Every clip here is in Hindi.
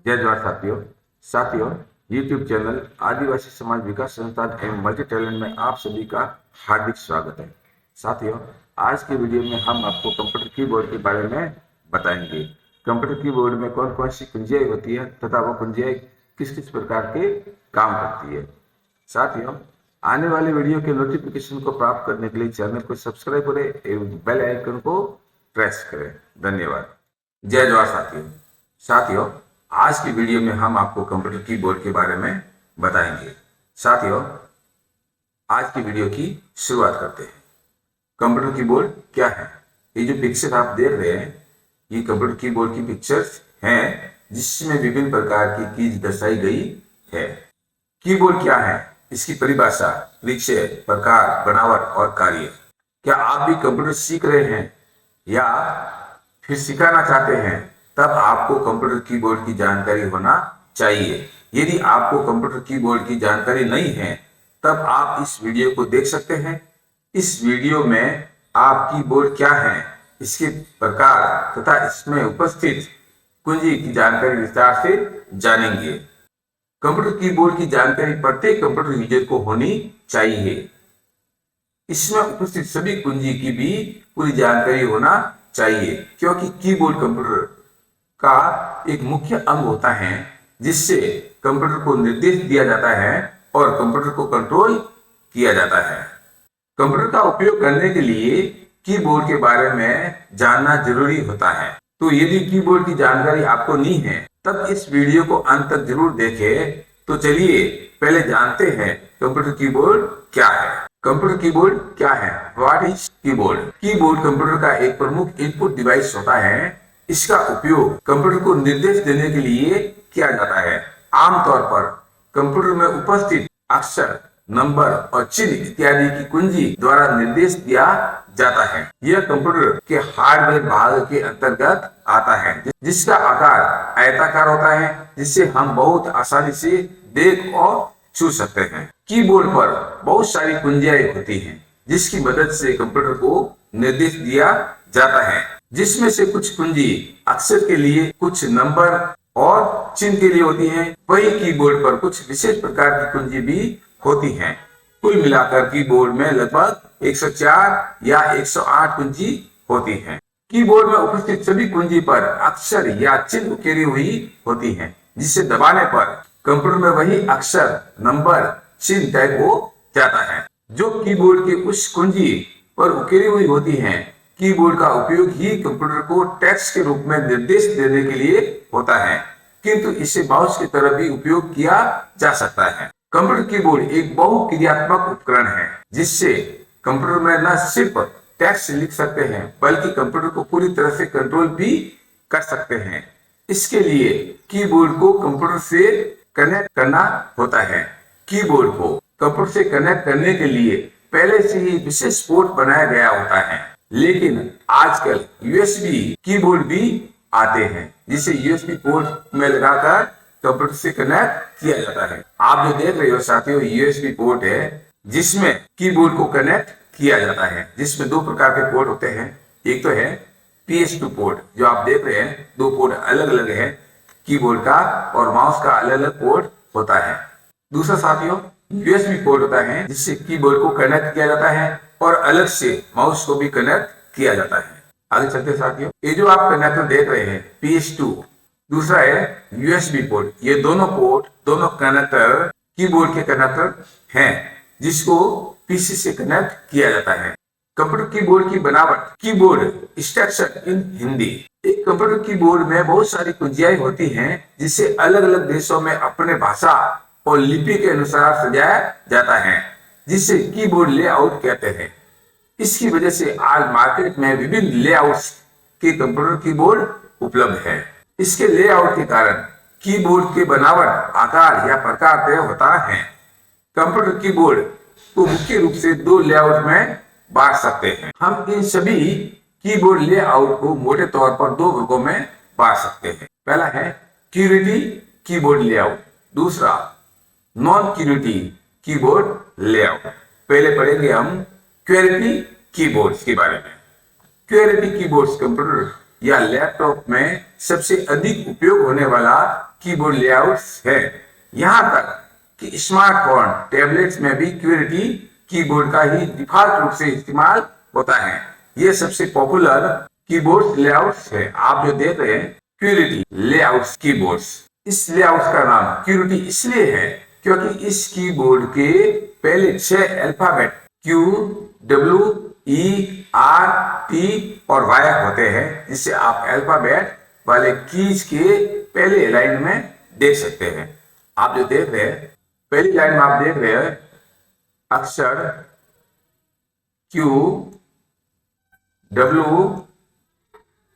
जय जवाहर साथियों YouTube चैनल आदिवासी समाज विकास संस्थान एवं मल्टी टैलेंट में आप सभी का हार्दिक स्वागत है। साथियों, आज के वीडियो में हम आपको कंप्यूटर कीबोर्ड के बारे में बताएंगे। कंप्यूटर कीबोर्ड में कौन कौन सी कुंजियाँ होती है तथा वो कुंजियाँ किस किस प्रकार के काम करती है। साथियों, आने वाले वीडियो के नोटिफिकेशन को प्राप्त करने के लिए चैनल को सब्सक्राइब करें एवं बेल आइकन को प्रेस करें। धन्यवाद। जय जवाहर साथियों, आज की वीडियो में हम आपको कंप्यूटर कीबोर्ड के बारे में बताएंगे। साथियों, आज की वीडियो की शुरुआत करते हैं। कंप्यूटर कीबोर्ड क्या है? ये जो पिक्चर आप देख रहे हैं, ये कंप्यूटर कीबोर्ड की पिक्चर्स हैं जिसमें विभिन्न प्रकार की कीज दर्शाई गई है। कीबोर्ड क्या है, इसकी परिभाषा, परिचय, प्रकार, बनावट और कार्य। क्या आप भी कंप्यूटर सीख रहे हैं या फिर सिखाना चाहते हैं? तब आपको कंप्यूटर कीबोर्ड की जानकारी होना चाहिए। यदि आपको कंप्यूटर कीबोर्ड की जानकारी नहीं है तब आप इस वीडियो को देख सकते हैं। इस वीडियो में आप कीबोर्ड क्या है, इसके प्रकार तथा इसमें उपस्थित कुंजी की जानकारी विस्तार से जानेंगे। कंप्यूटर कीबोर्ड की जानकारी प्रत्येक कंप्यूटर यूजर को होनी चाहिए। इसमें उपस्थित सभी कुंजी की भी पूरी जानकारी होना चाहिए, क्योंकि कीबोर्ड कंप्यूटर का एक मुख्य अंग होता है जिससे कंप्यूटर को निर्देश दिया जाता है और कंप्यूटर को कंट्रोल किया जाता है। कंप्यूटर का उपयोग करने के लिए कीबोर्ड के बारे में जानना जरूरी होता है। तो यदि कीबोर्ड की जानकारी आपको नहीं है तब इस वीडियो को अंत तक जरूर देखें। तो चलिए पहले जानते हैं कंप्यूटर कीबोर्ड क्या है। कंप्यूटर कीबोर्ड क्या है? What is keyboard? Keyboard computer का एक प्रमुख इनपुट डिवाइस होता है। इसका उपयोग कंप्यूटर को निर्देश देने के लिए किया जाता है। आमतौर पर कंप्यूटर में उपस्थित अक्षर, नंबर और चिन्ह इत्यादि की कुंजी द्वारा निर्देश दिया जाता है। यह कंप्यूटर के हार्डवेयर भाग के अंतर्गत आता है जिसका आकार आयताकार होता है, जिससे हम बहुत आसानी से देख और छू सकते हैं। कीबोर्ड पर बहुत सारी कुंजियां होती हैं जिसकी मदद से कंप्यूटर को निर्देश दिया जाता है, जिसमें से कुछ कुंजी अक्षर के लिए, कुछ नंबर और चिन्ह के लिए होती हैं। वही कीबोर्ड पर कुछ विशेष प्रकार की कुंजी भी होती हैं। कुल मिलाकर कीबोर्ड में लगभग 104 या 108 कुंजी होती हैं। कीबोर्ड में उपस्थित सभी कुंजी पर अक्षर या चिन्ह उकेरी हुई होती हैं, जिसे दबाने पर कंप्यूटर में वही अक्षर, नंबर, चिन्ह टाइप हो जाता है जो कीबोर्ड के उस कुंजी पर उकेरी हुई होती हैं। कीबोर्ड का उपयोग ही कंप्यूटर को टेक्स्ट के रूप में निर्देश देने के लिए होता है, किंतु इसे माउस की तरह भी उपयोग किया जा सकता है। कंप्यूटर कीबोर्ड एक बहुक्रियात्मक उपकरण है जिससे कंप्यूटर में न सिर्फ टेक्स्ट लिख सकते हैं बल्कि कंप्यूटर को पूरी तरह से कंट्रोल भी कर सकते हैं। इसके लिए कीबोर्ड को कंप्यूटर से कनेक्ट करना होता है। कीबोर्ड को कंप्यूटर से कनेक्ट करने के लिए पहले से ही विशेष पोर्ट बनाया गया होता है, लेकिन आजकल यूएसबी कीबोर्ड भी आते हैं जिसे यूएसबी पोर्ट में लगाकर कंप्यूटर से कनेक्ट किया जाता है। आप जो देख रहे हो साथियों, यूएसबी पोर्ट है जिसमें कीबोर्ड को कनेक्ट किया जाता है, जिसमें दो प्रकार के पोर्ट होते हैं। एक तो है PS2 पोर्ट, जो आप देख रहे हैं, दो पोर्ट अलग अलग है, कीबोर्ड का और माउस का अलग अलग पोर्ट होता है। दूसरा साथियों यूएसबी पोर्ट होता है जिससे कीबोर्ड को कनेक्ट किया जाता है और अलग से माउस को भी कनेक्ट किया जाता है। आगे चलते साथियों, ये जो आप कनेक्टर देख रहे हैं PS2, दूसरा है यूएसबी पोर्ट। ये दोनों पोर्ट, दोनों कनेक्टर कीबोर्ड के कनेक्टर हैं जिसको पीसी से कनेक्ट किया जाता है। कंप्यूटर कीबोर्ड की बनावट, कीबोर्ड स्ट्रक्चर इन हिंदी। एक कंप्यूटर कीबोर्ड में बहुत सारी कुंजियां होती हैं जिसे अलग अलग देशों में अपने भाषा और लिपि के अनुसार सजाया जाता है, जिसे कीबोर्ड लेआउट कहते हैं। इसकी वजह से आज मार्केट में विभिन्न लेआउट्स के कंप्यूटर कीबोर्ड उपलब्ध है। इसके लेआउट के कारण कीबोर्ड के बनावट, आकार या प्रकार तय होता है। कंप्यूटर कीबोर्ड को मुख्य रूप से दो लेआउट में बांट सकते हैं। हम इन सभी कीबोर्ड लेआउट को मोटे तौर पर दो वर्गों में बांट सकते हैं। पहला है क्यूरेटी कीबोर्ड लेआउट, दूसरा नॉन क्यूरेटी कीबोर्ड लेआउट। पहले पढ़ेंगे हम क्यूरेटी कीबोर्ड्स के बारे में। क्यूरेटी कीबोर्ड्स कंप्यूटर या लैपटॉप में सबसे अधिक उपयोग होने वाला कीबोर्ड लेआउट्स है। यहाँ तक कि स्मार्टफोन, टैबलेट्स में भी क्यूरिटी कीबोर्ड का ही डिफॉल्ट रूप से इस्तेमाल होता है। ये सबसे पॉपुलर कीबोर्ड लेआउट्स है। आप जो देख रहे हैं क्यूरिटी लेआउट्स कीबोर्ड्स, इस लेआउट का नाम क्यूरिटी इसलिए है क्योंकि इस कीबोर्ड के पहले 6 alphabet Q, W, E, R, T और Y होते हैं, जिसे आप अल्फाबेट वाले कीज के पहले लाइन में देख सकते हैं। आप जो देख रहे हैं पहली लाइन में आप देख रहे हैं अक्षर Q, W,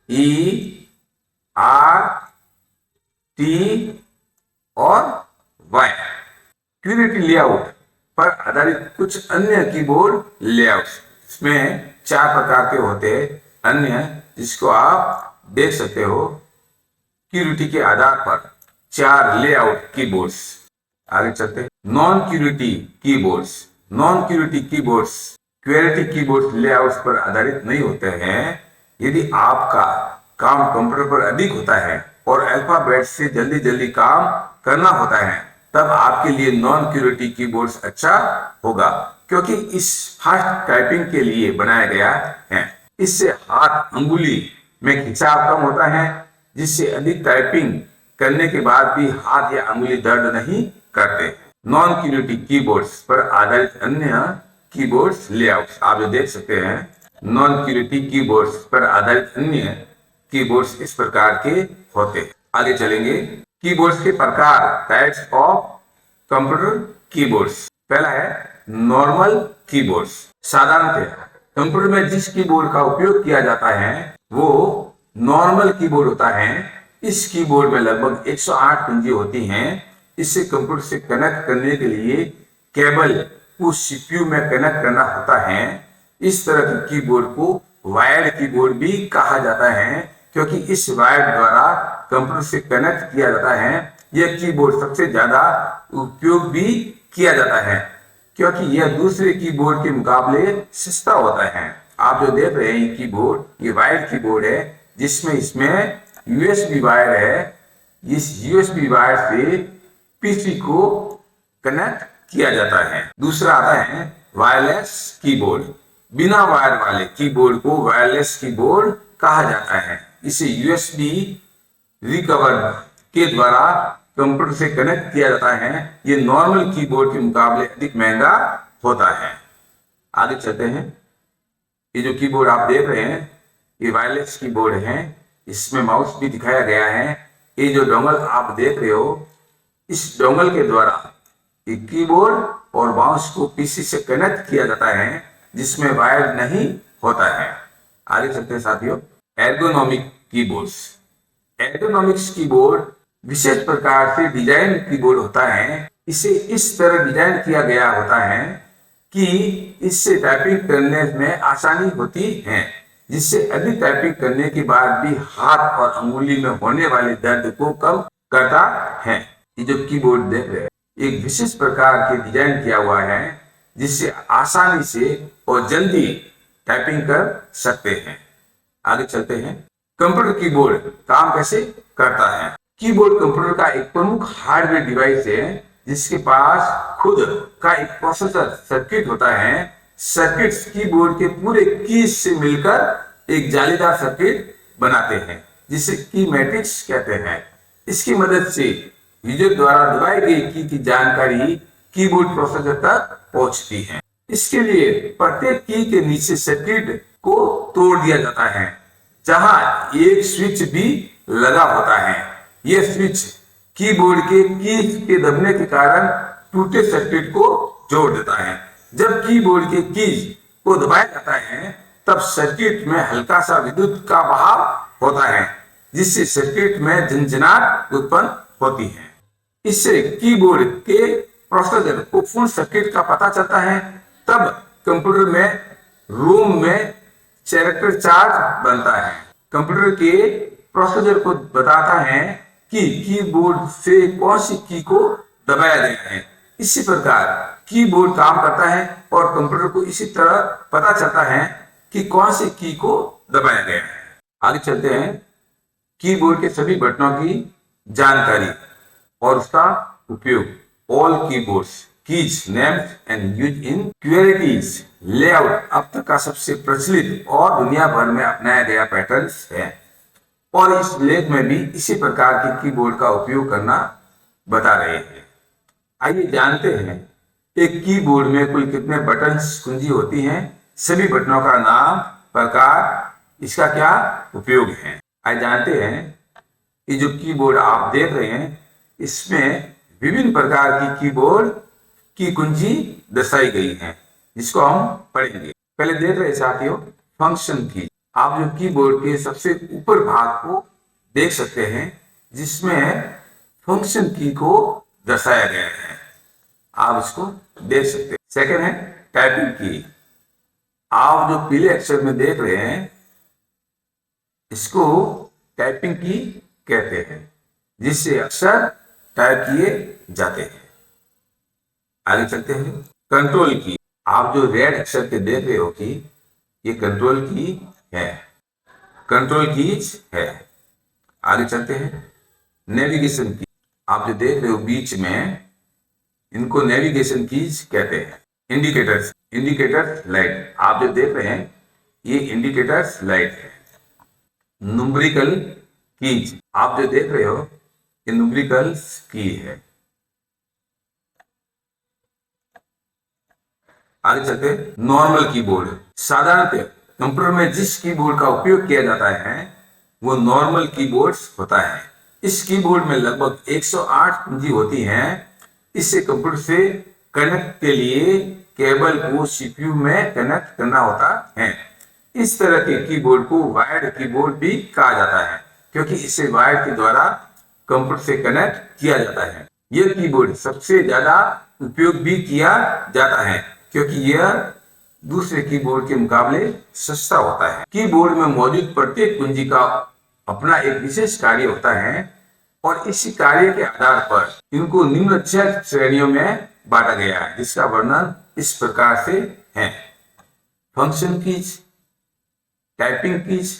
E, R, T और Y। क्यूरिटी लेआउट पर आधारित कुछ अन्य कीबोर्ड लेआउट्स, इसमें 4 प्रकार के होते हैं अन्य, जिसको आप देख सकते हो क्यूरिटी के आधार पर 4 लेआउट कीबोर्ड्स। आगे चलते हैं non cruelty keyboards. Non cruelty keyboards cruelty keyboard layouts पर आधारित नहीं होते हैं। यदि आपका काम कंप्यूटर पर अधिक होता है और अल्फाबेट से जल्दी जल्दी काम करना होता है, तब आपके लिए नॉन क्यूरिटी कीबोर्ड्स अच्छा होगा, क्योंकि इस फास्ट टाइपिंग के लिए बनाया गया है। इससे हाथ अंगुली में खिंचाव कम होता है, जिससे अधिक टाइपिंग करने के बाद भी हाथ या अंगुली दर्द नहीं करते। नॉन क्यूरिटी कीबोर्ड्स पर आधारित अन्य कीबोर्ड्स लेआउट्स आप जो देख सकते हैं, नॉन क्यूरिटी कीबोर्ड्स पर आधारित अन्य कीबोर्ड्स इस प्रकार के होते हैं। आगे चलेंगे कीबोर्ड्स के प्रकार, टाइप्स ऑफ कंप्यूटर कीबोर्ड्स। पहला है नॉर्मल कीबोर्ड्स। साधारणतः कंप्यूटर में जिस कीबोर्ड का उपयोग किया जाता है वो नॉर्मल कीबोर्ड होता है। इस कीबोर्ड में लगभग 108 कुंजी होती हैं। इससे कंप्यूटर से कनेक्ट करने के लिए केबल को सीपीयू में कनेक्ट करना होता है। इस तरह के कीबोर्ड को वायर्ड कीबोर्ड भी कहा जाता है, क्योंकि इस वायर द्वारा कंप्यूटर से कनेक्ट किया जाता है। यह कीबोर्ड सबसे ज्यादा उपयोग भी किया जाता है, क्योंकि यह दूसरे कीबोर्ड के मुकाबले सस्ता होता है। आप जो देख रहे हैं कीबोर्ड, ये वायर्ड कीबोर्ड है, जिसमें इसमें यूएसबी वायर है। इस यूएसबी वायर से पीसी को कनेक्ट किया जाता है। दूसरा आता है वायरलेस कीबोर्ड। बिना वायर वाले कीबोर्ड को वायरलेस कीबोर्ड कहा जाता है। इसे यूएसबी रिकवर के द्वारा कंप्यूटर से कनेक्ट किया जाता है। ये नॉर्मल कीबोर्ड के मुकाबले अधिक महंगा होता है। आगे चलते हैं। ये जो कीबोर्ड आप देख रहे हैं ये वायरलेस कीबोर्ड है। इसमें माउस भी दिखाया गया है। ये जो डोंगल आप देख रहे हो, इस डोंगल के द्वारा ये कीबोर्ड और माउस को पीसी से कनेक्ट किया जाता है, जिसमें वायर नहीं होता है। आगे चलते हैं साथियों। Ergonomic keyboards. एर्गोनॉमिक्स कीबोर्ड विशेष प्रकार से डिजाइन कीबोर्ड होता है। इसे इस तरह डिजाइन किया गया होता है कि इससे टाइपिंग करने में आसानी होती है, जिससे अधिक टाइपिंग करने के बाद भी हाथ और अंगुली में होने वाले दर्द को कम करता है। ये जो कीबोर्ड देख रहे हैं एक विशेष प्रकार के डिजाइन किया हुआ है, जिससे आसानी से और जल्दी टाइपिंग कर सकते हैं। आगे चलते हैं। कंप्यूटर कीबोर्ड काम कैसे करता है। कीबोर्ड कंप्यूटर का एक प्रमुख हार्डवेयर डिवाइस है, जिसके पास खुद का एक प्रोसेसर सर्किट होता है। सर्किट्स कीबोर्ड के पूरे कीज से मिलकर एक जालीदार सर्किट बनाते हैं, जिसे की मैट्रिक्स कहते हैं। इसकी मदद से यूजर द्वारा दबाई गई की की जानकारी कीबोर्ड प्रोसेसर तक पहुंचती है। इसके लिए प्रत्येक की के नीचे सर्किट को तोड़ दिया जाता है, जहां एक स्विच भी लगा होता है। यह स्विच कीबोर्ड के कीज के दबने के कारण टूटे सर्किट को जोड़ देता है। जब कीबोर्ड के कीज को दबाया जाता है, तब सर्किट में हल्का सा विद्युत का बहाव होता है, जिससे सर्किट में झंझनाहट उत्पन्न होती है। इससे कीबोर्ड के प्रोसेसर को पूर्ण सर्किट का पता चलता है। तब कंप्यूटर में रोम में कैरेक्टर चार्ट बनता है। कंप्यूटर के प्रोसेसर को बताता है कि कीबोर्ड से कौन सी की को दबाया गया है। इसी प्रकार कीबोर्ड काम करता है और कंप्यूटर को इसी तरह पता चलता है कि कौन सी की को दबाया गया है। आगे चलते हैं। कीबोर्ड के सभी बटनों की जानकारी। और उसका उपयोग। All keyboards keys names and use in queries layout अब तक का सबसे प्रचलित और दुनिया भर में अपनाया गया पैटर्न है, और इस लेख में भी इसी प्रकार के कीबोर्ड का उपयोग करना बता रहे हैं। आइए जानते हैं एक कीबोर्ड में कुल कितने बटन कुंजी होती हैं, सभी बटनों का नाम, प्रकार, इसका क्या उपयोग है। आइए जानते हैं। ये जो कीबोर्ड आप देख रहे हैं इसमें विभिन्न प्रकार की कीबोर्ड की कुंजी दर्शाई गई है, जिसको हम पढ़ेंगे। पहले देख रहे साथियों फंक्शन की। आप जो कीबोर्ड के सबसे ऊपर भाग को देख सकते हैं जिसमें फंक्शन की को दर्शाया गया है, आप इसको देख सकते हैं। सेकंड है टाइपिंग की। आप जो पीले अक्षर में देख रहे हैं इसको टाइपिंग की कहते हैं, जिससे अक्षर टाइप किए जाते हैं। आगे चलते हैं कंट्रोल की। आप जो रेड अक्षर के देख रहे हो कि ये कंट्रोल की है, कंट्रोल कीज है। आगे चलते हैं नेविगेशन की। आप जो देख रहे हो बीच में, इनको नेविगेशन कीज कहते हैं। इंडिकेटर्स, इंडिकेटर लाइट, आप जो देख रहे हैं ये इंडिकेटर्स लाइट है। न्यूमेरिकल कीज, आप जो देख रहे हो ये न्यूमेरिकल की है। आगे चलते नॉर्मल कीबोर्ड। साधारणतः कंप्यूटर में जिस कीबोर्ड का उपयोग किया जाता है वो नॉर्मल कीबोर्ड होता है। इस कीबोर्ड में लगभग 108 कुंजी होती हैं। इससे कंप्यूटर से कनेक्ट के लिए केबल को सीपीयू में कनेक्ट करना होता है। इस तरह के कीबोर्ड को वायर्ड कीबोर्ड भी कहा जाता है, क्योंकि इसे वायर के द्वारा कंप्यूटर से कनेक्ट किया जाता है। यह कीबोर्ड सबसे ज्यादा उपयोग भी किया जाता है, क्योंकि यह दूसरे कीबोर्ड के मुकाबले सस्ता होता है। कीबोर्ड में मौजूद प्रत्येक कुंजी का अपना एक विशेष कार्य होता है, और इसी कार्य के आधार पर इनको निम्न 6 श्रेणियों में बांटा गया है, जिसका वर्णन इस प्रकार से है। Function keys, typing keys,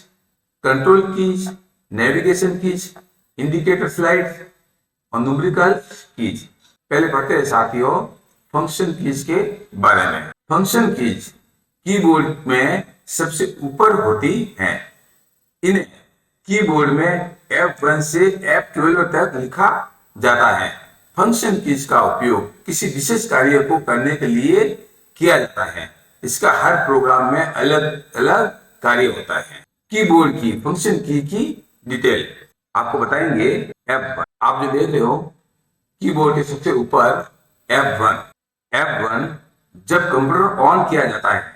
control keys, navigation keys, indicator slides और न्यूमेरिकल कीज। पहले पढ़ते हैं साथियों फंक्शन कीज के बारे में। फंक्शन कीज कीबोर्ड में सबसे ऊपर होती हैं। इन्हें कीबोर्ड में F1 से F12 तक लिखा जाता है। फंक्शन कीज का उपयोग किसी विशेष कार्य को करने के लिए किया जाता है। इसका हर प्रोग्राम में अलग अलग कार्य होता है। कीबोर्ड की फंक्शन की डिटेल आपको बताएंगे। F1 आप जो देख रहे हो कीबोर्ड के सबसे ऊपर F1 जब कंप्यूटर ऑन किया जाता है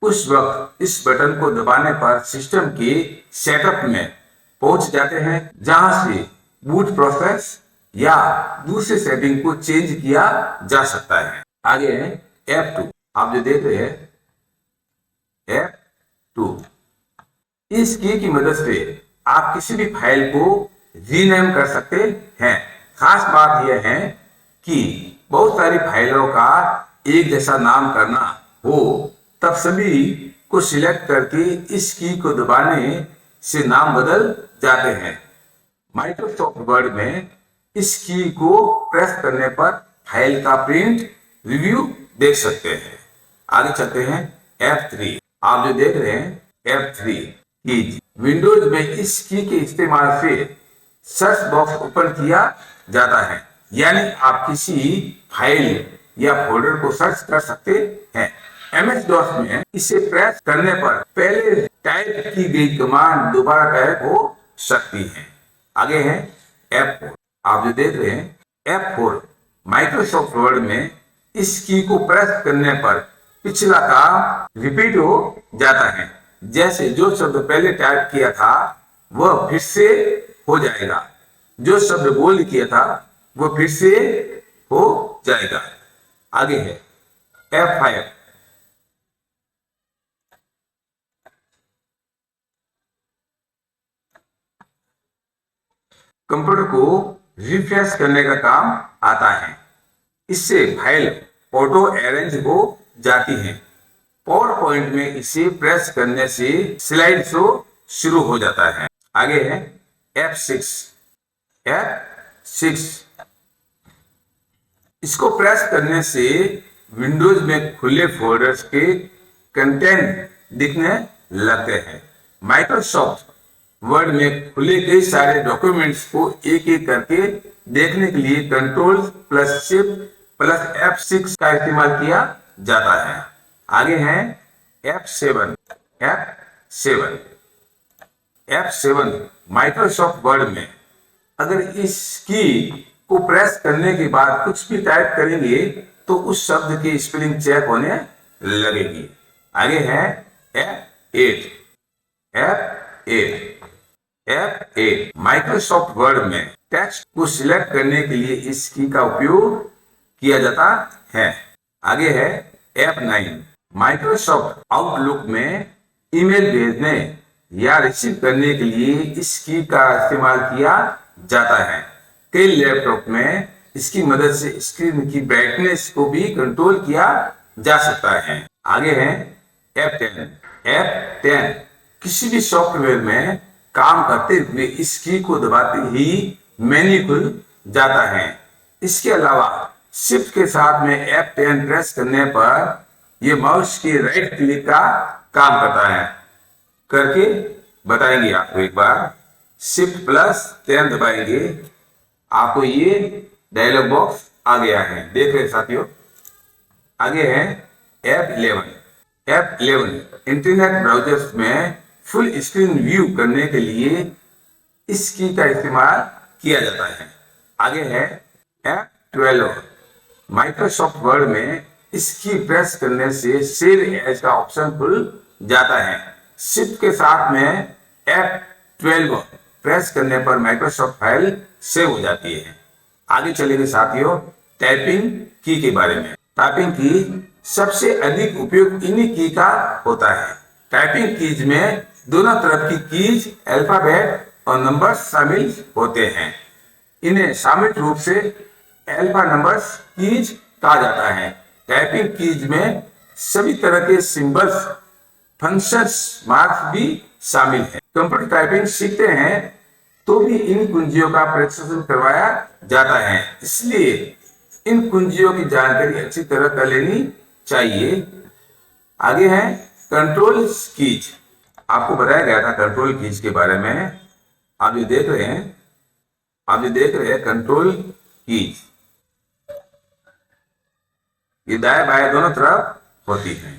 उस वक्त इस बटन को दबाने पर सिस्टम के सेटअप में पहुंच जाते हैं, जहां से बूट प्रोसेस या दूसरे सेटिंग को चेंज किया जा सकता है। आगे है F2 आप जो देख रहे हैं F2। इस की मदद से आप किसी भी फाइल को रीनेम कर सकते हैं। खास बात यह है कि बहुत सारी फाइलों का एक जैसा नाम करना हो तब सभी को सिलेक्ट करके इस की को दबाने से नाम बदल जाते हैं। माइक्रोसॉफ्ट वर्ड में इस की को प्रेस करने पर फाइल का प्रिंट रिव्यू देख सकते हैं। आगे चलते हैं F3 आप जो देख रहे हैं F3 कीज। विंडोज में इस की के इस्तेमाल से सर्च बॉक्स ओपन किया जाता है, यानी आप किसी फाइल या फोल्डर को सर्च कर सकते हैं। MS DOS में इसे प्रेस करने पर पहले टाइप की गई कमांड दोबारा टाइप हो सकती है। आगे है F4 आप जो देख रहे हैं F4 माइक्रोसॉफ्ट वर्ड में इस की को प्रेस करने पर पिछला काम रिपीट हो जाता है। जैसे जो शब्द पहले टाइप किया था वह फिर से हो जाएगा, जो शब्द बोल्ड किया था वह फिर से हो जाएगा। आगे है F5 कंप्यूटर को रिफ्रेश करने का काम आता है। इससे फाइल ऑटो अरेंज हो जाती है। पावर पॉइंट में इसे प्रेस करने से स्लाइड शो शुरू हो जाता है। आगे है F6 F6। इसको प्रेस करने से विंडोज में खुले फोल्डर्स के कंटेंट दिखने लगते हैं। माइक्रोसॉफ्ट वर्ड में खुले कई सारे डॉक्यूमेंट्स को एक एक करके देखने के लिए control plus shift plus F6 का इस्तेमाल किया जाता है। आगे है F7। F7 माइक्रोसॉफ्ट वर्ड में अगर इस की को प्रेस करने के बाद कुछ भी टाइप करेंगे तो उस शब्द की स्पेलिंग चेक होने लगेगी। आगे है F8 माइक्रोसॉफ्ट वर्ड में टेक्स्ट को सिलेक्ट करने के लिए इस की का उपयोग किया जाता है। आगे है F9 माइक्रोसॉफ्ट आउटलुक में ईमेल भेजने या रिसीव करने के लिए इस की का इस्तेमाल किया जाता है। कई लैपटॉप में इसकी मदद से स्क्रीन की ब्राइटनेस को भी कंट्रोल किया जा सकता है। आगे है F10 किसी भी सॉफ्टवेयर में काम करते हुए इस की को दबाते ही मेन्यू खुल जाता है। इसके अलावा शिफ्ट के साथ में F10 प्रेस करने पर यह माउस के राइट क्लिक का काम करता है। करके बताएंगे आपको एक बार। शिफ्ट प्लस 10 दबाएंगे, आपको ये डायलॉग बॉक्स आ गया है, देख रहे साथियों। आगे है F11 इंटरनेट ब्राउजर्स में फुल स्क्रीन व्यू करने के लिए इस की का इस्तेमाल किया जाता है। आगे है F12 माइक्रोसॉफ्ट वर्ड में इस की प्रेस करने से सेव एज का ऑप्शन खुल जाता है। शिफ्ट के साथ में F12 प्रेस करने पर माइक्रोसॉफ्ट फाइल सेव हो जाती है। आगे चलेंगे साथियों टाइपिंग की के बारे में। टाइपिंग की सबसे अधिक उपयोग इन्हीं की का होता है। टाइपिंग कीज में दोनों तरफ की कीज अल्फाबेट और नंबर शामिल होते हैं। इन्हें सामूहिक रूप से अल्फा नंबर्स कीज कहा जाता है। टाइपिंग कीज में सभी तरह के सिंबल्स, फंक्शंस, मार्क्स भी शामिल हैं। कंप्यूटर टाइपिंग सीखते हैं तो भी इन कुंजियों का प्रशिक्षण करवाया जाता है, इसलिए इन कुंजियों की जानकारी अच्छी तरह कर लेनी चाहिए। आगे है कंट्रोल कीज। आपको बताया गया था कंट्रोल कीज के बारे में। आप जो देख रहे हैं कंट्रोल कीज, ये दाएं बाएं दोनों तरफ होती है।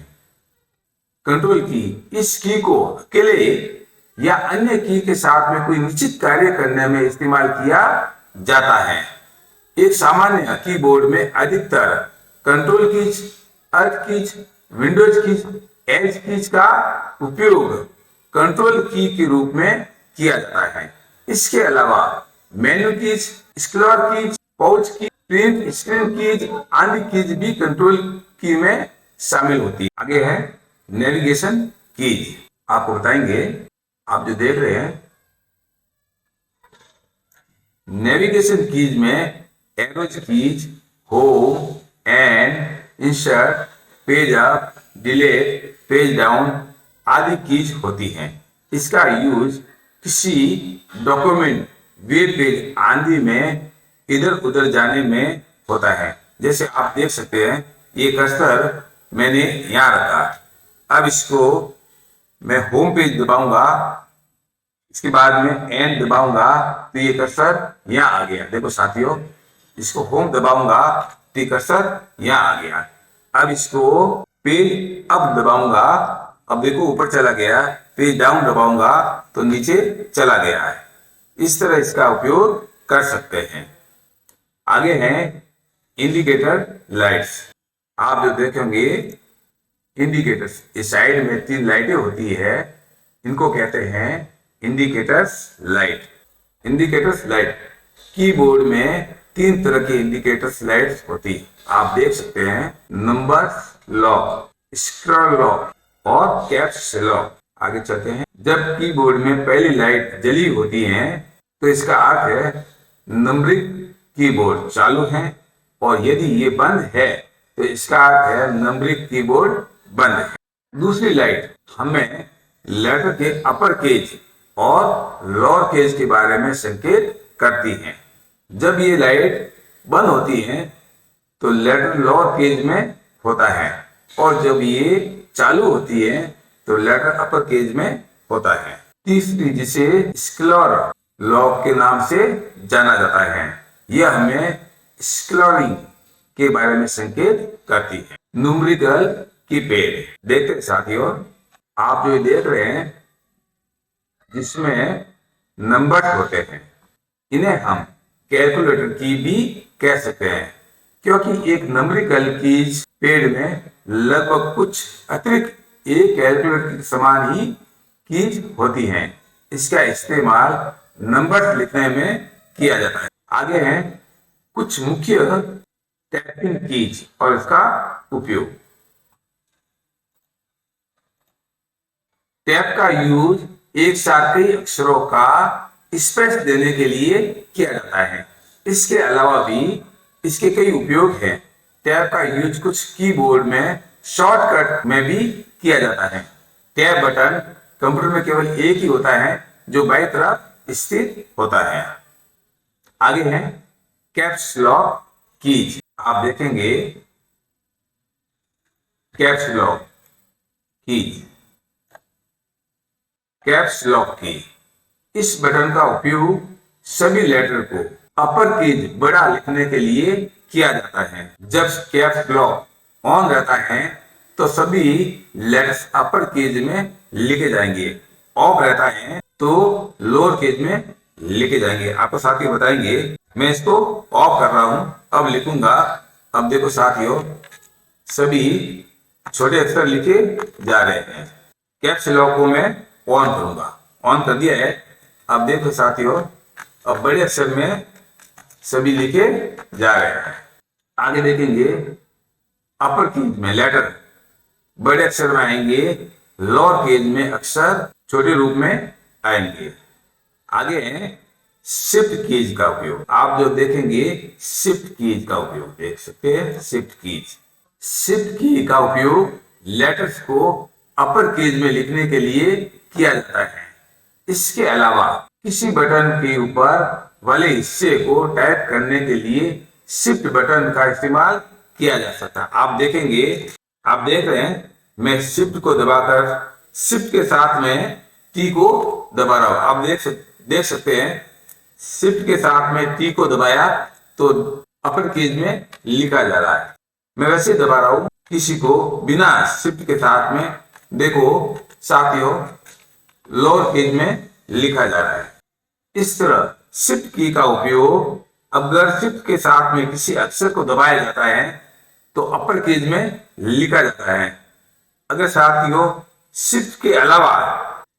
कंट्रोल की इस की को अकेले या अन्य की के साथ में कोई निश्चित कार्य करने में इस्तेमाल किया जाता है। एक सामान्य कीबोर्ड में अधिकतर कंट्रोल कीज, अर्थ कीज, विंडोज कीज, एज कीज का उपयोग कंट्रोल की के रूप में किया जाता है। इसके अलावा menu keys, scroll keys, pouch की, प्रिंट स्क्रीन कीज आदि कीज भी कंट्रोल की में शामिल होती है। आगे है नेविगेशन कीज। आपको बताएंगे, आप जो देख रहे हैं नेविगेशन कीज में arrows keys, home and insert, page up, delete, page down आदि कीज होती हैं। इसका यूज किसी डॉक्यूमेंट, वेब पेज आदि में इधर उधर जाने में होता है। जैसे आप देख सकते हैं ये कर्सर मैंने यहाँ रखा, अब इसको मैं होम पेज दबाऊंगा, इसके बाद में एंड दबाऊंगा तो ये कर्सर यहाँ आ गया। देखो साथियों, इसको होम दबाऊंगा तो ये कर्सर यहाँ आ गया। अब इसको पेज अप दबाऊंगा, अब देखो ऊपर चला गया। पेज डाउन दबाऊंगा तो नीचे चला गया है। इस तरह इसका उपयोग कर सकते हैं। आगे है इंडिकेटर लाइट्स। आप जो देखेंगे इंडिकेटर्स, इस साइड में 3 लाइटें होती है, इनको कहते हैं indicators light. Indicators light keyboard में 3 तरह की इंडिकेटर्स लाइट्स होती है। आप देख सकते हैं नंबर्स लॉक, स्क्रॉल लॉक और कैप्स लॉक। आगे चलते हैं। जब कीबोर्ड में पहली लाइट जली होती है तो इसका अर्थ है नंबरिंग कीबोर्ड चालू है, और यदि ये बंद है तो इसका अर्थ है नंबरिंग कीबोर्ड बंद है। दूसरी लाइट हमें लेटर के अपर केज और लोअर केज के बारे में संकेत करती है। जब ये लाइट बंद होती है तो लेटर लोअर केज में होता है, और जब ये चालू होती है तो लेटर अपर केज में होता है। तीसरी, जिसे स्क्लर लॉक के नाम से जाना जाता है, यह हमें स्क्लरिंग के बारे में संकेत करती है। न्यूमेरिकल कीपैड देखते हैं साथियों, आप जो देख रहे हैं जिसमें नंबर होते हैं, इन्हें हम कैलकुलेटर की भी कह सकते हैं, क्योंकि एक न्यूमेरिकल कीज पैड में लगभग कुछ अतिरिक्त एक कैलकुलेटर के समान ही कीज होती हैं। इसका इस्तेमाल नंबर लिखने में किया जाता है। आगे हैं कुछ मुख्य टाइपिंग कीज और इसका उपयोग। टैप का यूज एक साथ कई अक्षरों का स्पेस देने के लिए किया जाता है। इसके अलावा भी इसके कई उपयोग हैं। टैब का यूज कुछ कीबोर्ड में शॉर्टकट में भी किया जाता है। टैब बटन कंप्यूटर में केवल एक ही होता है जो बाईं तरफ स्थित होता है। आगे है कैप्स लॉक कीज। आप देखेंगे caps lock keys, caps lock की इस बटन का उपयोग सभी लेटर को अपर केज बड़ा लिखने के लिए किया जाता है। जब कैप्स लॉक ऑन रहता है तो सभी लेटर्स अपर केज में लिखे जाएंगे, ऑफ रहता है तो लोअर केज में लिखे जाएंगे। आपको साथियों बताएंगे, मैं इसको ऑफ कर रहा हूं, अब लिखूंगा। अब देखो साथियों, सभी छोटे अक्षर लिखे जा रहे हैं। कैप्स लॉक को मैं ऑन करूंगा, ऑन कर दिया है। अब देखो साथियों, अब बड़े अक्षर में सभी लिखे जा रहे हैं। आगे देखेंगे अपर केज में लेटर बड़े अक्षर में आएंगे, लोअर केज में अक्षर छोटे रूप में आएंगे। आगे है शिफ्ट कीज का उपयोग। आप जो देखेंगे शिफ्ट कीज का उपयोग देख सकते हैं। शिफ्ट कीज, शिफ्ट की का उपयोग लेटर्स को अपर केज में लिखने के लिए किया जाता है। इसके अलावा किसी बटन के ऊपर वाले हिस्से को टाइप करने के लिए शिफ्ट बटन का इस्तेमाल किया जा सकता है। आप देखेंगे, आप देख रहे हैं, मैं शिफ्ट को दबाकर शिफ्ट के साथ में टी को दबा रहा हूं। आप देख सकते हैं, शिफ्ट के साथ में टी को दबाया तो अपर केज में लिखा जा रहा है। मैं वैसे दबा रहा हूं, किसी को बिना शिफ्ट के साथ में देखो साथियों लोअर केज में लिखा जा रहा है। इस तरह शिफ्ट की का उपयोग अगर शिफ्ट के साथ में किसी अक्षर को दबाया जाता है तो अपर केज में लिखा जाता है। अगर साथियों शिफ्ट के अलावा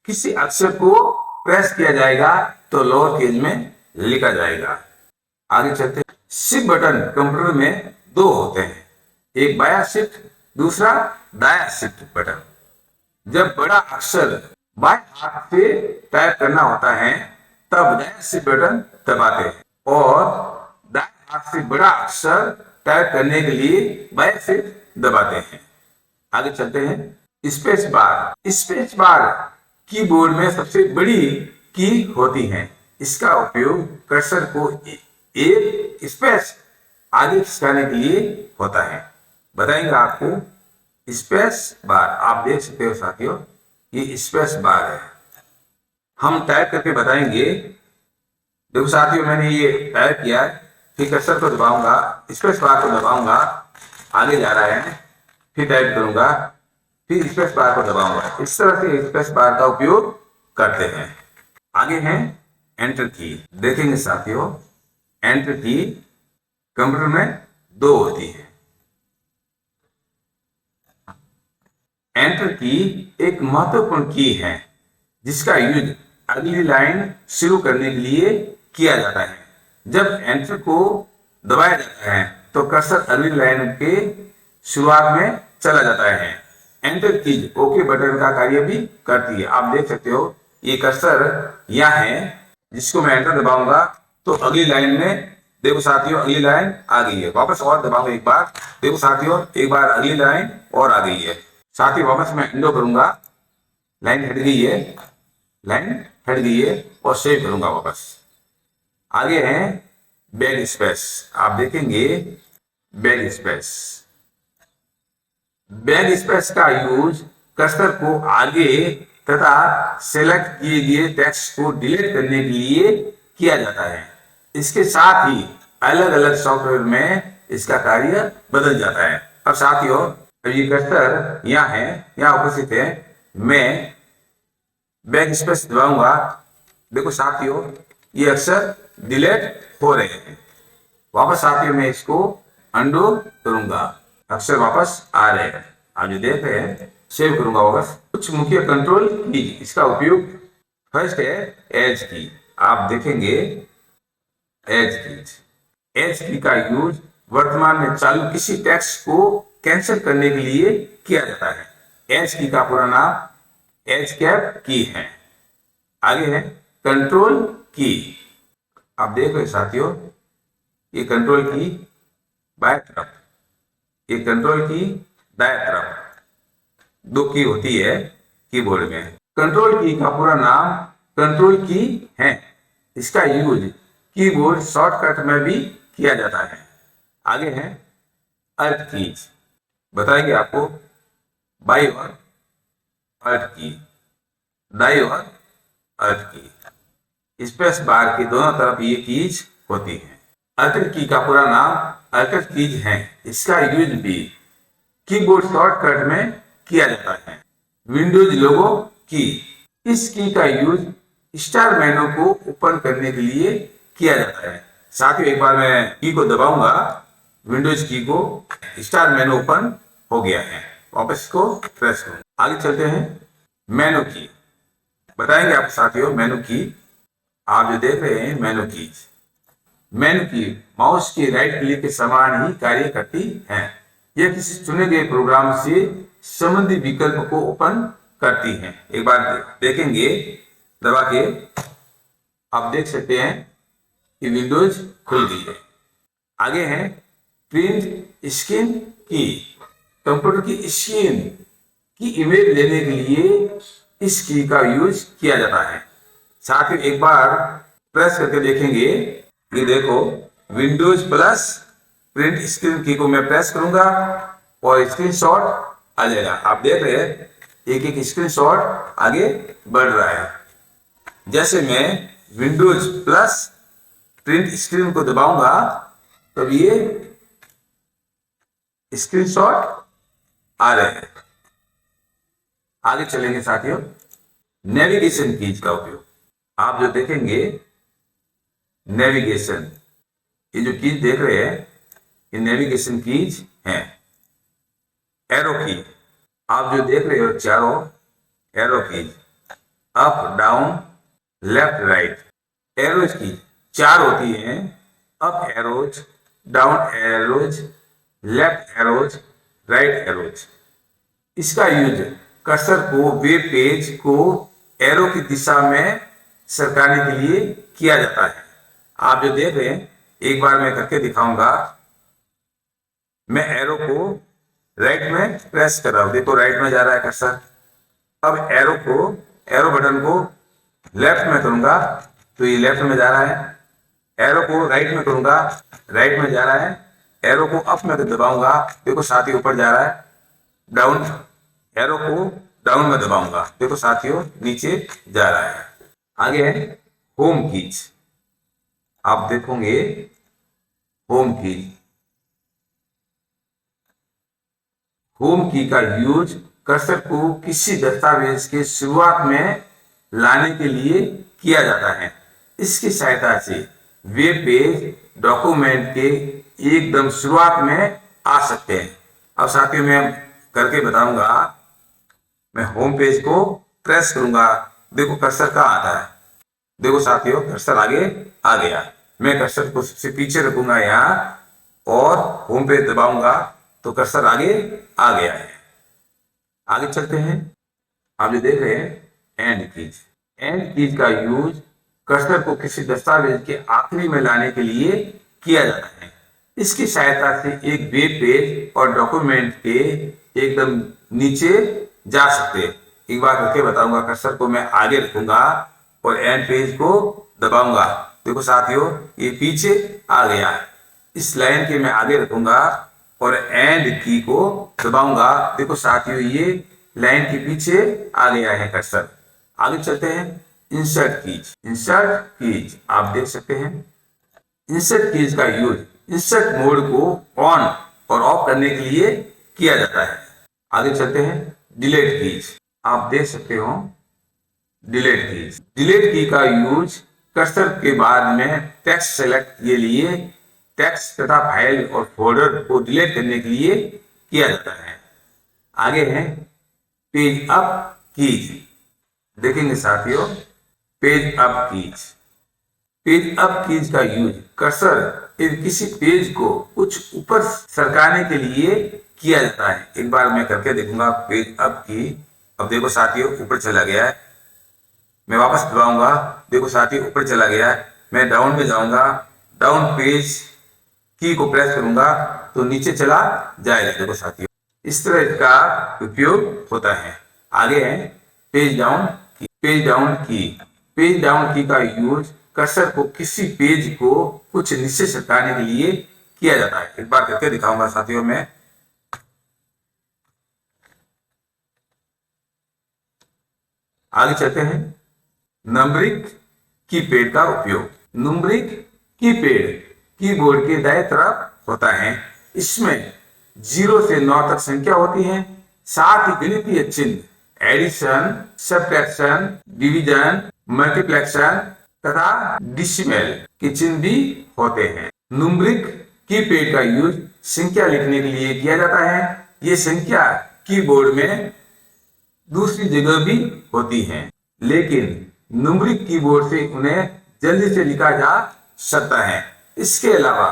किसी अक्षर को प्रेस किया जाएगा तो लोअर केज में लिखा जाएगा। आगे चलते हैं। शिफ्ट बटन कंप्यूटर में दो होते हैं, एक बायां शिफ्ट, दूसरा दायां शिफ्ट बटन। जब बड़ा अक्षर बाएं हाथ से टाइप करना होता है तब दायां शिफ्ट बटन दबाते हैं, और दाएं हाथ से बड़ा अक्षर टाइप करने के लिए बायां शिफ्ट दबाते हैं। आगे चलते हैं। Space bar. Space bar keyboard में सबसे बड़ी की होती है। इसका उपयोग कर्सर को एक स्पेस आगे खिसकाने के लिए होता है। बताएंगे आपको स्पेस बार। आप देख सकते हो साथियों, ये स्पेस बार है। हम टाइप करके बताएंगे। देखो साथियों, मैंने ये टाइप किया, फिर कर्सर को दबाऊंगा, स्पेस बार को दबाऊंगा, आगे जा रहा है, फिर टाइप करूंगा, फिर स्पेस बार को दबाऊंगा। इस तरह से स्पेस बार का उपयोग करते हैं। आगे है एंटर की। देखेंगे साथियों, एंटर की कंप्यूटर में दो होती है। एंटर की एक महत्वपूर्ण की है जिसका यूज अगली लाइन शुरू करने के लिए किया जाता है। जब एंटर को दबाया जाता है तो कर्सर अगली लाइन के शुरुआत में चला जाता है। एंटर कीज ओके बटन का कार्य भी करती है। आप देख सकते हो, ये कर्सर यहाँ है, जिसको मैं एंटर दबाऊंगा तो अगली लाइन में देखो साथियों अगली लाइन आ गई है। वापस और दबाऊंगा एक बार, देखो साथियों एक बार अगली लाइन और आ गई है। साथियों वापस मैं इंडो करूंगा, लाइन हट गई है, लाइन हट गई है, और सेव करूंगा वापस। आगे है बैक स्पेस, आप देखेंगे बैक स्पेस। बैक स्पेस का यूज कर्सर को आगे तथा सेलेक्ट किए गए टेक्स्ट को डिलीट करने के लिए किया जाता है। इसके साथ ही अलग अलग सॉफ्टवेयर में इसका कार्य बदल जाता है। अब साथियों, ये कर्सर यहाँ है, यहाँ उपस्थित है, मैं बैक स्पेस दबाऊंगा। देखो साथियों, ये अक्षर डिलीट हो रहे हैं। वापस साथियों मैं इसको अंडू करूंगा, अक्षर वापस आ रहे हैं। आप जो देख रहे हैं, सेव करूंगा वापस। कुछ मुख्य कंट्रोल की इसका उपयोग, फर्स्ट है एज की। आप देखेंगे एज की का यूज वर्तमान में चालू किसी टेक्स्ट को कैंसिल करने के लिए किया जाता है। एज की का पूरा नाम एज कैप की है। आगे है कंट्रोल की। आप देख रहे साथियों, ये कंट्रोल की बाएं तरफ, ये कंट्रोल की दाएं तरफ, दो की होती है कीबोर्ड में। कंट्रोल की का पूरा नाम कंट्रोल की है। इसका यूज कीबोर्ड शॉर्टकट में भी किया जाता है। आगे है अल्ट कीज, बताएंगे आपको बाई और अल्ट की, दाई और अल्ट की। स्पेस बार की दोनों तरफ ये कीज होती है। अल्ट की का पूरा नाम अल्ट कीज है। इसका यूज भी कीबोर्ड शॉर्टकट में किया जाता है। विंडोज लोगो की, इस की का यूज स्टार मेनू को ओपन करने के लिए किया जाता है। साथियों एक बार मैं की को दबाऊंगा, विंडोज की को, स्टार मेनू ओपन हो गया है। वापस को प्रेस करूं। आगे चलते हैं मेनू की, बताएंगे आप साथियों मेनू की। आप जो देख रहे हैं मेनू की माउस के राइट क्लिक के समान ही कार्य करती है। यह किसी चुने गए प्रोग्राम से संबंधित विकल्प को ओपन करती है। एक बार देखेंगे दबा के, आप देख सकते हैं कि विंडोज खुल गई है। आगे है प्रिंट स्क्रीन की। कंप्यूटर की स्क्रीन की इमेज लेने के लिए इस की का यूज किया जाता है। साथ ही एक बार प्रेस करके देखेंगे, ये देखो विंडोज प्लस प्रिंट स्क्रीन की को मैं प्रेस करूंगा और स्क्रीनशॉट आ जाएगा। आप देख रहे हैं एक एक स्क्रीनशॉट आगे बढ़ रहा है। जैसे मैं विंडोज प्लस प्रिंट स्क्रीन को दबाऊंगा तब ये स्क्रीनशॉट आ रहे हैं। आगे चलेंगे साथियों नेविगेशन कीज का उपयोग। आप जो देखेंगे नेविगेशन, ये जो कीज देख रहे हैं ये नेविगेशन कीज हैं। एरो की, आप जो देख रहे हो चारों arrow keys, up down left right. Arrows की चार होती हैं, up arrows, down arrows, left arrows, right arrows. इसका यूज कर्सर को वेब पेज को एरो की दिशा में सरकाने के लिए किया जाता है। आप जो देख रहे हैं एक बार मैं करके दिखाऊंगा। मैं एरो को राइट में प्रेस कर रहा हूं, देखो राइट में जा रहा है कर्सर। अब एरो बटन को लेफ्ट में करूंगा तो ये लेफ्ट में जा रहा है। एरो को राइट में करूंगा, राइट में जा रहा है। एरो को अप में दबाऊंगा, देखो साथ ही ऊपर जा रहा है। डाउन, एरो को डाउन में दबाऊंगा, देखो साथियों नीचे जा रहा है। आगे है होम कीज। आप देखोगे होम कीज, होम की का यूज कर्सर को किसी दस्तावेज के शुरुआत में लाने के लिए किया जाता है। इसकी सहायता से वेब पेज डॉक्यूमेंट के एकदम शुरुआत में आ सकते हैं। अब साथियों मैं करके बताऊंगा। मैं होम पेज को प्रेस करूंगा, देखो कर्सर कहाँ आता है। देखो साथियों कर्सर आगे आ गया। मैं कर्सर को सबसे पीछे रखूंगा यहाँ और होम पेज दबाऊंगा तो कर्सर आगे आ गया है। आगे चलते हैं। आप जो देख रहे हैं एंड कीज। एंड कीज का यूज कर्सर को किसी दस्तावेज के आखिरी में लाने के लिए किया जाता है। इसकी सहायता से एक वेब पेज और डॉक्यूमेंट के एकदम नीचे जा सकते हैं। एक बार करके बताऊंगा। कर्सर को मैं आगे रखूंगा और एंड पेज को दबाऊंगा देखो साथियों, ये पीछे आ गया। इस लाइन के मैं आगे रखूंगा और एंड की को दबाऊंगा। देखो साथियों, ये लाइन के पीछे आ गया है कर्सर। आगे चलते हैं, इंसर्ट कीज। इंसर्ट कीज आप देख सकते हैं। इंसर्ट कीज का यूज इंसर्ट मोड को ऑन और ऑफ करने के लिए किया जाता है। आगे चलते हैं, डिलीट कीज आप देख सकते हो। डिलीट कीज, डिलीट की का यूज कर्सर के बाद में टेक्स्ट सेलेक्ट के लिए, टेक्स्ट तथा फाइल और फोल्डर को डिलीट करने के लिए किया जाता है। आगे है पेज अप कीज। देखेंगे साथियों, page up keys. Page up keys का यूज कर्सर किसी पेज को कुछ ऊपर सरकाने के लिए किया जाता है। एक बार मैं करके देखूंगा पेज अप की। अब देखो साथियों, ऊपर चला गया है। मैं वापस दबाऊंगा, देखो साथियों ऊपर चला गया है। मैं डाउन में जाऊंगा, डाउन पेज की को प्रेस करूंगा तो नीचे चला जाएगा। देखो साथियों, इस तरह इसका उपयोग होता है। आगे है पेज डाउन की। पेज डाउन की, पेज डाउन की का यूज कर्सर को किसी पेज को कुछ नीचे सरकाने के लिए किया जाता है। एक बार करके दिखाऊंगा साथियों मैं। आगे चलते हैं, नंबरिंग कीपैड का उपयोग। नंबरिंग कीपैड कीबोर्ड के दाएं तरफ होता है। इसमें 0 से 9 तक संख्या होती है। साथ ही गणितीय चिन्ह, एडिशन, सब्ट्रैक्शन, डिवीजन, मल्टीप्लेक्शन तथा डेसिमल के चिन्ह भी होते हैं। न्यूमेरिक कीपैड का यूज संख्या लिखने के लिए किया जाता है। ये संख्या कीबोर्ड में दूसरी जगह भी होती हैं, लेकिन न्यूमेरिक कीबोर्ड से उन्हें जल्दी से लिखा जा सकता है। इसके अलावा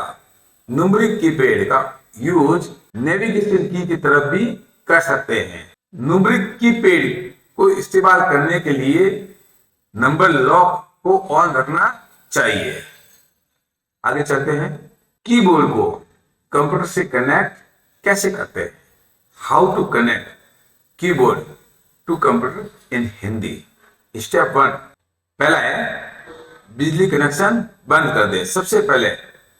न्यूमेरिक कीपैड का यूज नेविगेशन की तरफ भी कर सकते हैं। न्यूमेरिक कीपैड को इस्तेमाल करने के लिए नंबर लॉक को ऑन रखना चाहिए। आगे चलते हैं, कीबोर्ड को कंप्यूटर से कनेक्ट कैसे करते हैं। How to connect keyboard to computer in Hindi. Step 1, पहला है बिजली कनेक्शन बंद कर दे। सबसे पहले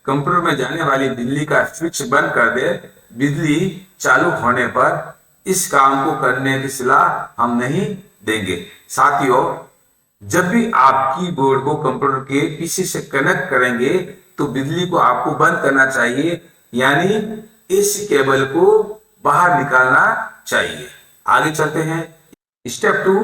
कंप्यूटर में जाने वाली बिजली का स्विच बंद कर दे। बिजली चालू होने पर इस काम को करने की सलाह हम नहीं देंगे। साथियों, जब भी आप कीबोर्ड को कंप्यूटर के पीसी से कनेक्ट करेंगे तो बिजली को आपको बंद करना चाहिए, यानी इस केबल को बाहर निकालना चाहिए। आगे चलते हैं, स्टेप 2,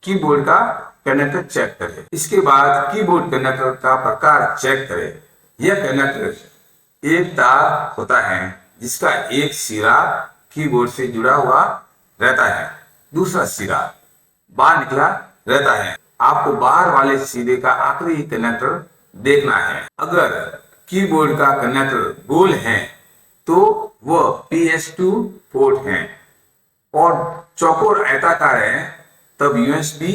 कीबोर्ड का कनेक्टर चेक करें। इसके बाद कीबोर्ड कनेक्टर का प्रकार चेक करें। यह कनेक्टर एक तार होता है जिसका एक सिरा कीबोर्ड से जुड़ा हुआ रहता है, दूसरा सिरा बाहर निकला रहता है। आपको बाहर वाले सिरे का आखिरी कनेक्टर देखना है। अगर कीबोर्ड का कनेक्टर गोल है तो वह PS2 पोर्ट है, और चौकोर आयताकार है तब USB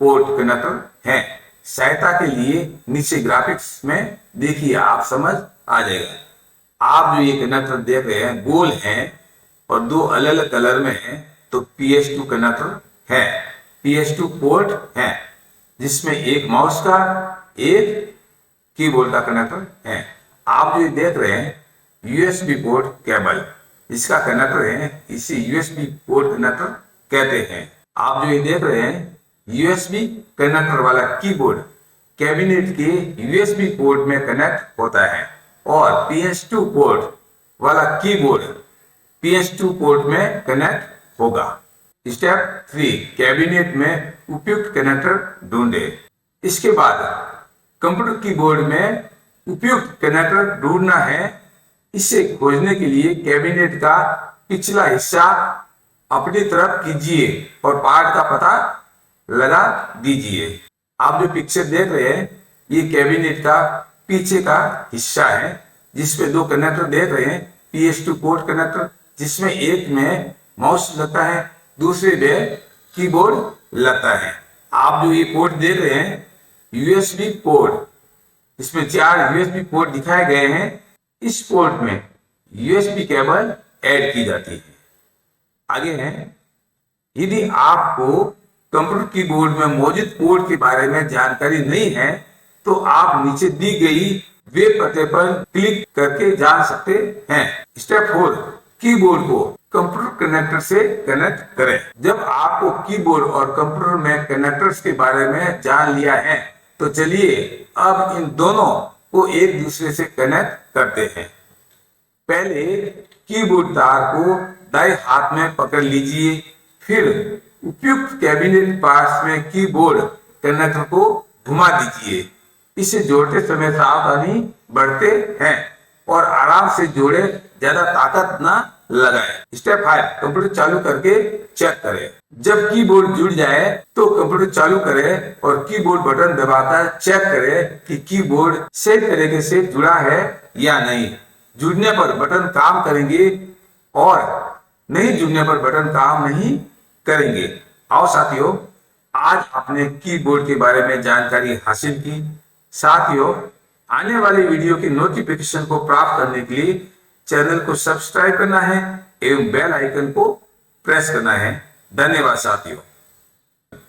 पोर्ट कनेक्टर है। सहायता के लिए नीचे ग्राफिक्स में देखिए, आप समझ आ जाएगा। आप जो ये कनेक्टर देख रहे हैं गोल है और दो अलग अलग कलर में है, तो PS2 कनेक्टर है, PS2 पोर्ट है, जिसमें एक माउस का एक कीबोर्ड का कनेक्टर है। आप जो देख रहे हैं USB पोर्ट केबल, इसका कनेक्टर है, इसे USB पोर्ट कनेक्टर कहते हैं। आप जो ये देख रहे हैं USB कनेक्टर वाला कीबोर्ड कैबिनेट के USB पोर्ट में कनेक्ट होता है, और PS2 पोर्ट वाला कीबोर्ड PS2 पोर्ट में कनेक्ट होगा। स्टेप 3, कैबिनेट में उपयुक्त कनेक्टर ढूंढे। इसके बाद कंप्यूटर कीबोर्ड में उपयुक्त कनेक्टर ढूंढना है। इसे खोजने के लिए कैबिनेट का पिछला हिस्सा अपनी तरफ कीजिए और पार्ट का पता लगा दीजिए। आप जो पिक्चर देख रहे हैं ये कैबिनेट का पीछे का हिस्सा है, जिसमें दो कनेक्टर देख रहे हैं। PS2 पोर्ट कनेक्टर, जिसमें एक में माउस लगता है, दूसरे में कीबोर्ड लगता है। आप जो ये पोर्ट देख रहे हैं USB पोर्ट, इसमें 4 USB पोर्ट दिखाए गए हैं। इस पोर्ट में USB केबल ऐड की जाती है। आगे है, यदि आपको कंप्यूटर कीबोर्ड में मौजूद पोर्ट के बारे में जानकारी नहीं है तो आप नीचे दी गई वेब पते पर क्लिक करके जान सकते हैं। स्टेप 4, कीबोर्ड को कंप्यूटर कनेक्टर से कनेक्ट करें। जब आपको कीबोर्ड और कंप्यूटर में कनेक्टर्स के बारे में जान लिया है तो चलिए अब इन दोनों को एक दूसरे से कनेक्ट करते हैं। पहले कीबोर्ड तार को दाएं हाथ में पकड़ लीजिए, फिर उपयुक्त कैबिनेट पास में कीबोर्ड कनेक्टर को घुमा दीजिए। इसे जोड़ते समय सावधानी बरते हैं और आराम से जोड़े, ज्यादा ताकत ना लगाएं। स्टेप 5, कंप्यूटर चालू करके चेक करें। जब कीबोर्ड जुड़ जाए तो कंप्यूटर चालू करें और कीबोर्ड बटन दबाकर चेक करें कि कीबोर्ड सही तरीके से जुड़ा है या नहीं। जुड़ने पर बटन काम करेंगे और नहीं जुड़ने पर बटन काम नहीं करेंगे। आओ साथियों, आज आपने कीबोर्ड के बारे में जानकारी हासिल की। साथियों, आने वाली वीडियो की नोटिफिकेशन को प्राप्त करने के लिए चैनल को सब्सक्राइब करना है एवं बेल आइकन को प्रेस करना है। धन्यवाद साथियों।